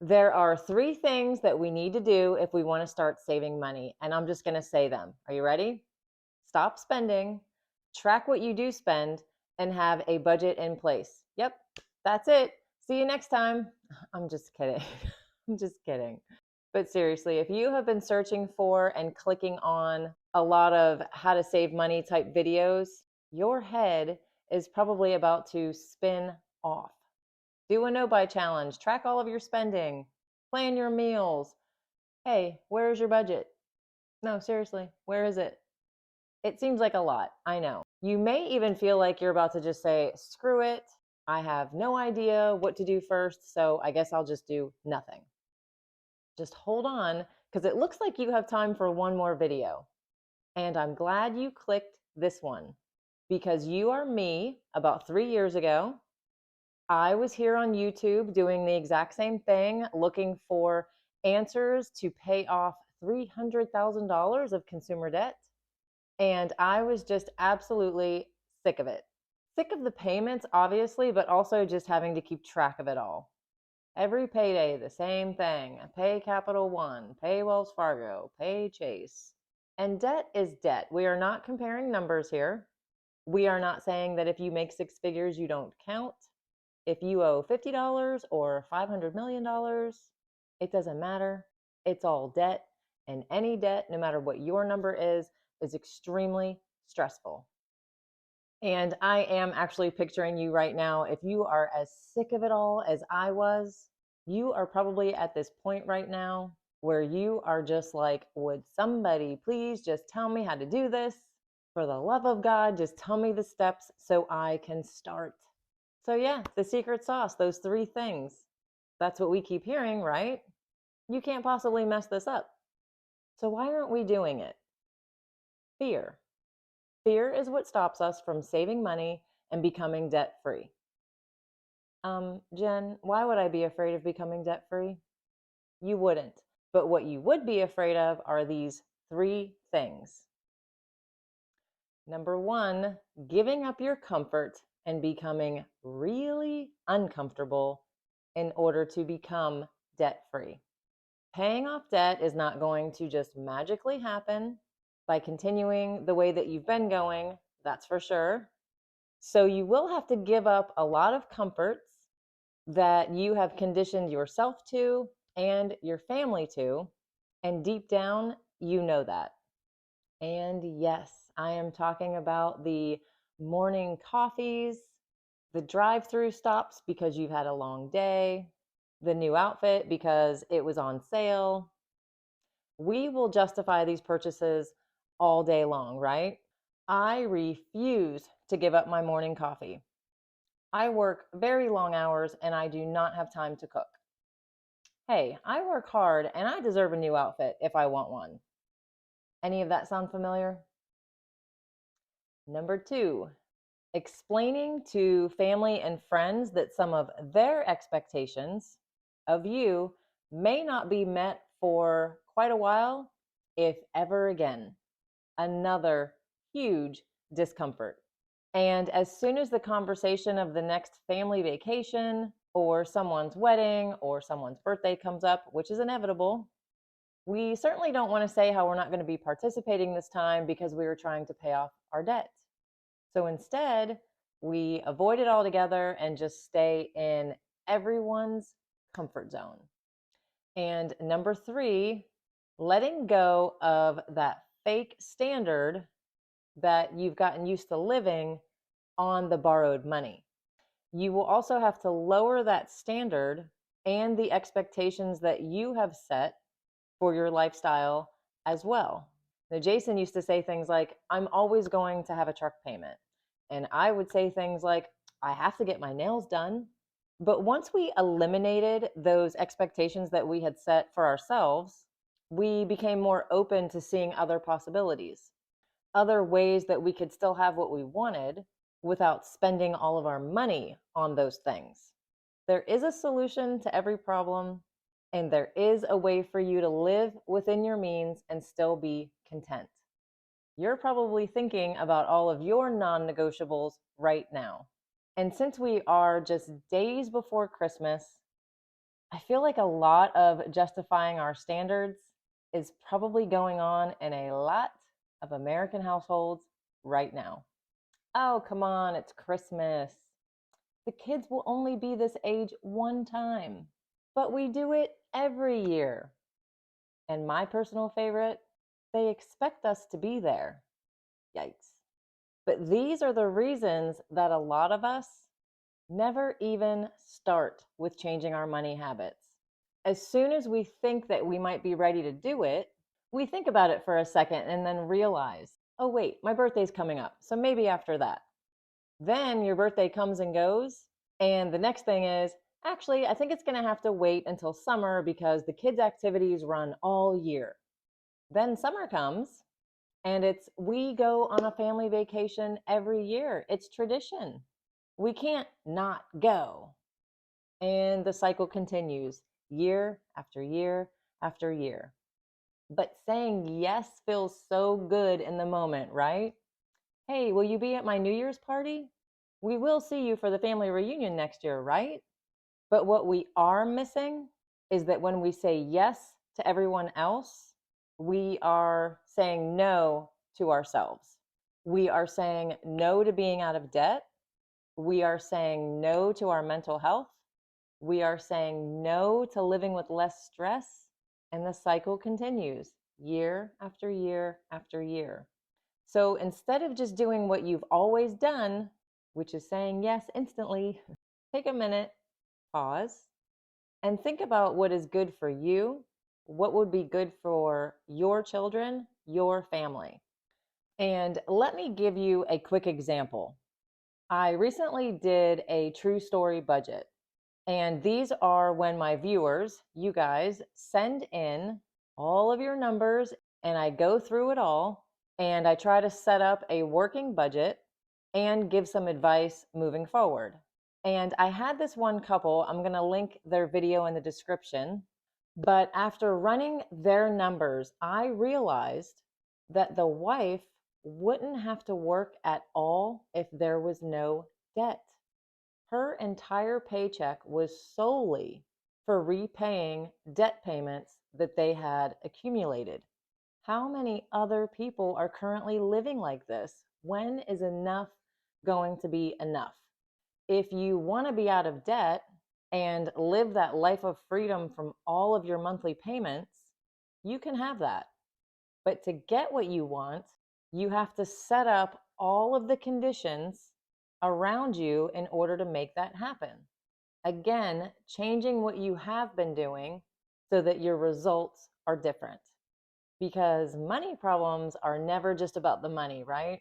There are three things that we need to do if we want to start saving money, and I'm just going to say them. Are you ready? Stop spending, track what you do spend, and have a budget in place. Yep, that's it. See you next time. I'm just kidding. I'm just kidding. But seriously, if you have been searching for and clicking on a lot of how to save money type videos, your head is probably about to spin off. Do a no buy challenge, track all of your spending, plan your meals. Hey, where's your budget? No, seriously, where is it? It seems like a lot, I know. You may even feel like you're about to just say, screw it. I have no idea what to do first, so I guess I'll just do nothing. Just hold on, because it looks like you have time for one more video. And I'm glad you clicked this one, because you are me about 3 years ago. I was here on YouTube doing the exact same thing, looking for answers to pay off $300,000 of consumer debt. And I was just absolutely sick of it. Sick of the payments, obviously, but also just having to keep track of it all. Every payday, the same thing. Pay Capital One, pay Wells Fargo, pay Chase. And debt is debt. We are not comparing numbers here. We are not saying that if you make six figures, you don't count. If you owe $50 or $500 million, it doesn't matter. It's all debt. And any debt, no matter what your number is extremely stressful. And I am actually picturing you right now. If you are as sick of it all as I was, you are probably at this point right now where you are just like, would somebody please just tell me how to do this? For the love of God, just tell me the steps so I can start. So, yeah, the secret sauce, those three things. That's what we keep hearing, right? You can't possibly mess this up. So, why aren't we doing it? Fear. Fear is what stops us from saving money and becoming debt free. Jen, why would I be afraid of becoming debt free? You wouldn't. But what you would be afraid of are these three things. Number one, giving up your comfort and becoming really uncomfortable in order to become debt free. Paying off debt is not going to just magically happen by continuing the way that you've been going, that's for sure. So you will have to give up a lot of comforts that you have conditioned yourself to and your family to. And deep down, you know that. And yes, I am talking about the morning coffees, the drive-through stops because you've had a long day, the new outfit because it was on sale. We will justify these purchases all day long, right? I refuse to give up my morning coffee. I work very long hours and I do not have time to cook. Hey, I work hard and I deserve a new outfit if I want one. Any of that sound familiar? Number two, explaining to family and friends that some of their expectations of you may not be met for quite a while, if ever again. Another huge discomfort. And as soon as the conversation of the next family vacation or someone's wedding or someone's birthday comes up, which is inevitable, we certainly don't want to say how we're not going to be participating this time because we were trying to pay off our debt. So instead, we avoid it altogether and just stay in everyone's comfort zone. And number three, letting go of that fake standard that you've gotten used to living on the borrowed money. You will also have to lower that standard and the expectations that you have set for your lifestyle as well. Now, Jason used to say things like, I'm always going to have a truck payment. And I would say things like, I have to get my nails done. But once we eliminated those expectations that we had set for ourselves, we became more open to seeing other possibilities, other ways that we could still have what we wanted without spending all of our money on those things. There is a solution to every problem, and there is a way for you to live within your means and still be content. You're probably thinking about all of your non-negotiables right now. And since we are just days before Christmas, I feel like a lot of justifying our standards is probably going on in a lot of American households right now. Oh, come on, it's Christmas. The kids will only be this age one time, but we do it every year. And my personal favorite, they expect us to be there. Yikes. But these are the reasons that a lot of us never even start with changing our money habits. As soon as we think that we might be ready to do it, we think about it for a second and then realize, oh, wait, my birthday's coming up. So maybe after that. Then your birthday comes and goes. And the next thing is, actually, I think it's going to have to wait until summer because the kids' activities run all year. Then summer comes and we go on a family vacation every year. It's tradition. We can't not go. And the cycle continues year after year after year. But saying yes feels so good in the moment, right? Hey, will you be at my New Year's party? We will see you for the family reunion next year, right? But what we are missing is that when we say yes to everyone else, we are saying no to ourselves. We are saying no to being out of debt. We are saying no to our mental health. We are saying no to living with less stress. And the cycle continues year after year after year. So instead of just doing what you've always done, which is saying yes instantly, take a minute, pause, and think about what is good for you, what would be good for your children, your family. And let me give you a quick example. I recently did a true story budget, and these are when my viewers, you guys, send in all of your numbers, and I go through it all, and I try to set up a working budget and give some advice moving forward. And I had this one couple, I'm going to link their video in the description, but after running their numbers, I realized that the wife wouldn't have to work at all if there was no debt. Her entire paycheck was solely for repaying debt payments that they had accumulated. How many other people are currently living like this? When is enough going to be enough? If you want to be out of debt and live that life of freedom from all of your monthly payments, you can have that. But to get what you want, you have to set up all of the conditions around you in order to make that happen. Again, changing what you have been doing so that your results are different. Because money problems are never just about the money, right?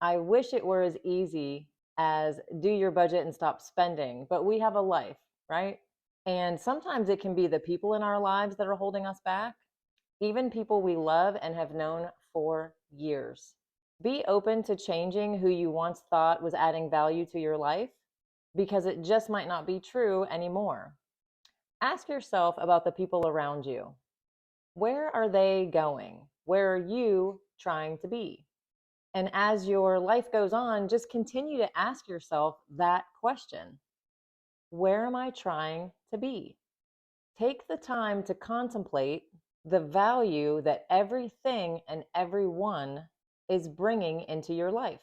I wish it were as easy as do your budget and stop spending, but we have a life, right? And sometimes it can be the people in our lives that are holding us back, even people we love and have known for years. Be open to changing who you once thought was adding value to your life because it just might not be true anymore. Ask yourself about the people around you. Where are they going? Where are you trying to be? And as your life goes on, just continue to ask yourself that question. Where am I trying to be? Take the time to contemplate the value that everything and everyone is bringing into your life.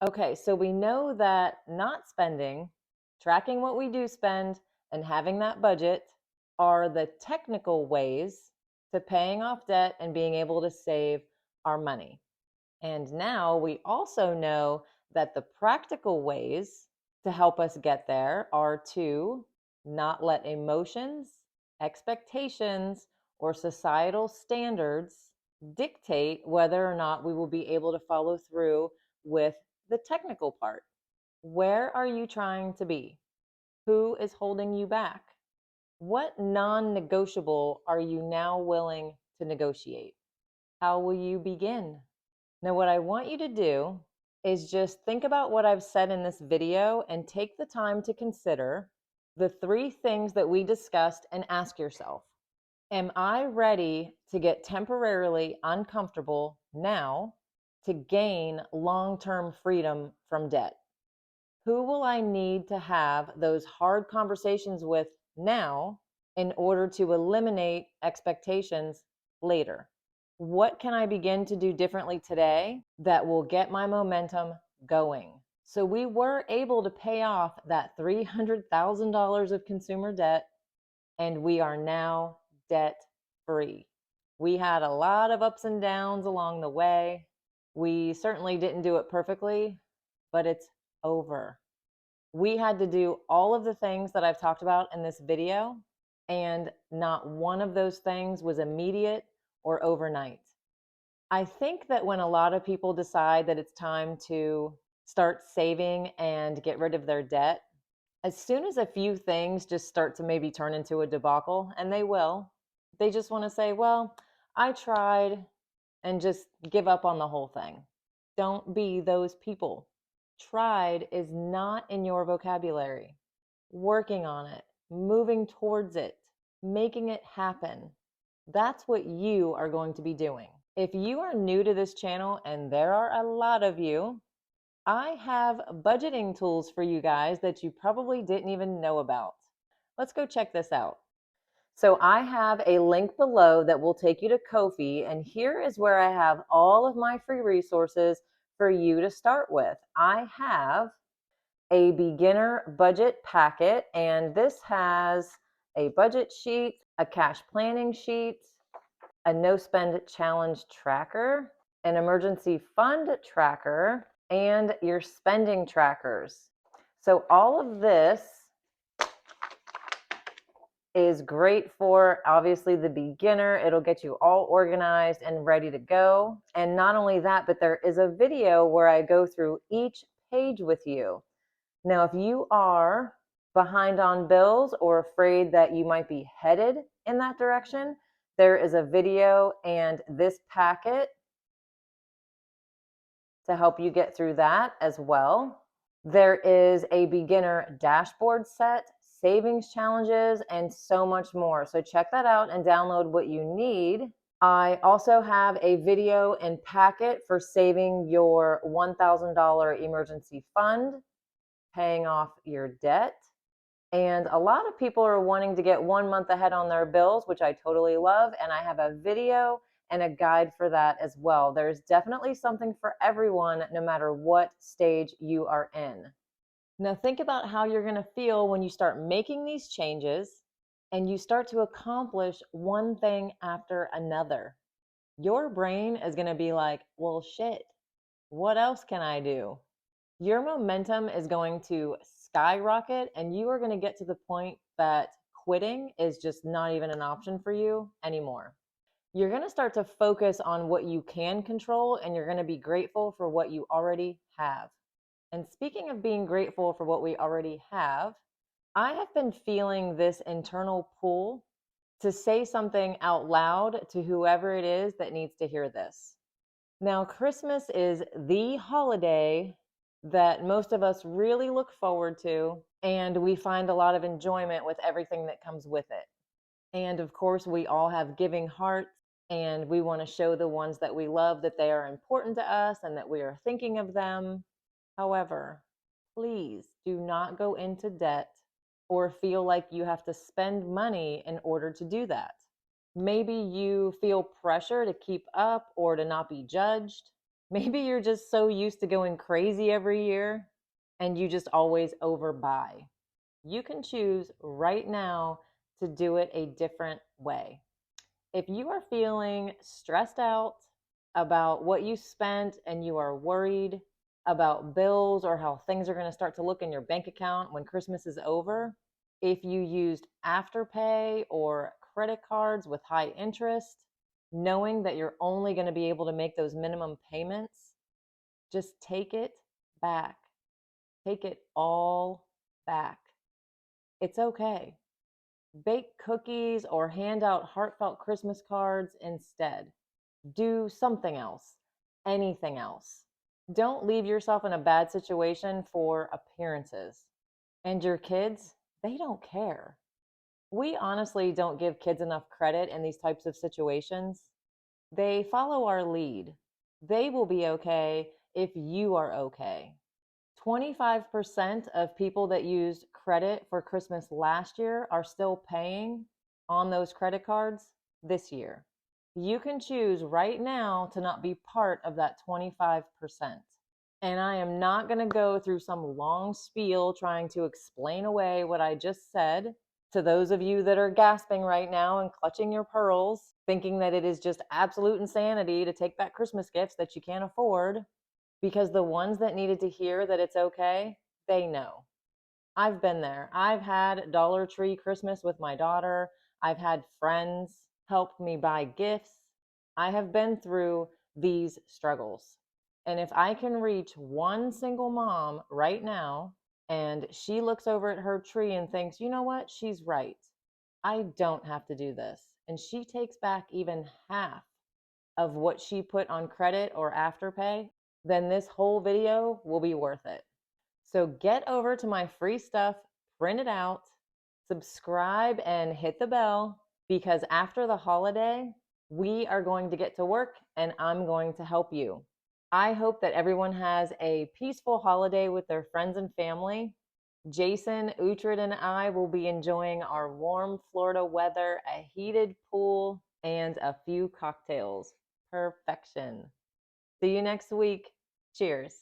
Okay, so we know that not spending, tracking what we do spend, and having that budget are the technical ways to paying off debt and being able to save our money. And now we also know that the practical ways to help us get there are to not let emotions, expectations, or societal standards dictate whether or not we will be able to follow through with the technical part. Where are you trying to be? Who is holding you back? What non-negotiable are you now willing to negotiate? How will you begin? Now, what I want you to do is just think about what I've said in this video and take the time to consider the 3 things that we discussed and ask yourself, am I ready to get temporarily uncomfortable now to gain long-term freedom from debt? Who will I need to have those hard conversations with now in order to eliminate expectations later? What can I begin to do differently today that will get my momentum going? So we were able to pay off that $300,000 of consumer debt, and we are now debt free. We had a lot of ups and downs along the way. We certainly didn't do it perfectly, but it's over. We had to do all of the things that I've talked about in this video, and not one of those things was immediate or overnight. I think that when a lot of people decide that it's time to start saving and get rid of their debt, as soon as a few things just start to maybe turn into a debacle, and they will, they just want to say, well, I tried, and just give up on the whole thing. Don't be those people. Tried is not in your vocabulary. Working on it, moving towards it, making it happen. That's what you are going to be doing. If you are new to this channel, and there are a lot of you, I have budgeting tools for you guys that you probably didn't even know about. Let's go check this out. So I have a link below that will take you to Ko-fi, and here is where I have all of my free resources for you to start with. I have a beginner budget packet, and this has a budget sheet, a cash planning sheet, a no spend challenge tracker, an emergency fund tracker, and your spending trackers. So all of this is great for obviously the beginner. It'll get you all organized and ready to go. And not only that, but there is a video where I go through each page with you. Now, if you are behind on bills or afraid that you might be headed in that direction, there is a video and this packet to help you get through that as well. There is a beginner dashboard set, savings challenges, and so much more. So check that out and download what you need. I also have a video and packet for saving your $1,000 emergency fund, paying off your debt. And a lot of people are wanting to get 1 month ahead on their bills, which I totally love. And I have a video and a guide for that as well. There's definitely something for everyone, no matter what stage you are in. Now think about how you're going to feel when you start making these changes and you start to accomplish one thing after another. Your brain is going to be like, well, shit, what else can I do? Your momentum is going to skyrocket, and you are going to get to the point that quitting is just not even an option for you anymore. You're going to start to focus on what you can control, and you're going to be grateful for what you already have. And speaking of being grateful for what we already have, I have been feeling this internal pull to say something out loud to whoever it is that needs to hear this. Now, Christmas is the holiday that most of us really look forward to, and we find a lot of enjoyment with everything that comes with it. And of course, we all have giving hearts, and we want to show the ones that we love that they are important to us and that we are thinking of them. However, please do not go into debt or feel like you have to spend money in order to do that. Maybe you feel pressure to keep up or to not be judged. Maybe you're just so used to going crazy every year and you just always overbuy. You can choose right now to do it a different way. If you are feeling stressed out about what you spent and you are worried about bills or how things are going to start to look in your bank account when Christmas is over, if you used Afterpay or credit cards with high interest, knowing that you're only going to be able to make those minimum payments, just take it back. Take it all back. It's okay. Bake cookies or hand out heartfelt Christmas cards instead. Do something else, anything else. Don't leave yourself in a bad situation for appearances. And your kids, they don't care. We honestly don't give kids enough credit in these types of situations. They follow our lead. They will be okay if you are okay. 25% of people that used credit for Christmas last year are still paying on those credit cards this year. You can choose right now to not be part of that 25%. And I am not going to go through some long spiel trying to explain away what I just said to those of you that are gasping right now and clutching your pearls, thinking that it is just absolute insanity to take back Christmas gifts that you can't afford, because the ones that needed to hear that it's okay, they know. I've been there. I've had Dollar Tree Christmas with my daughter. I've had friends help me buy gifts. I have been through these struggles. And if I can reach one single mom right now and she looks over at her tree and thinks, you know what, she's right. I don't have to do this. And she takes back even half of what she put on credit or afterpay, then this whole video will be worth it. So get over to my free stuff, print it out, subscribe, and hit the bell, because after the holiday, we are going to get to work and I'm going to help you. I hope that everyone has a peaceful holiday with their friends and family. Jason, Uhtred, and I will be enjoying our warm Florida weather, a heated pool, and a few cocktails. Perfection. See you next week. Cheers.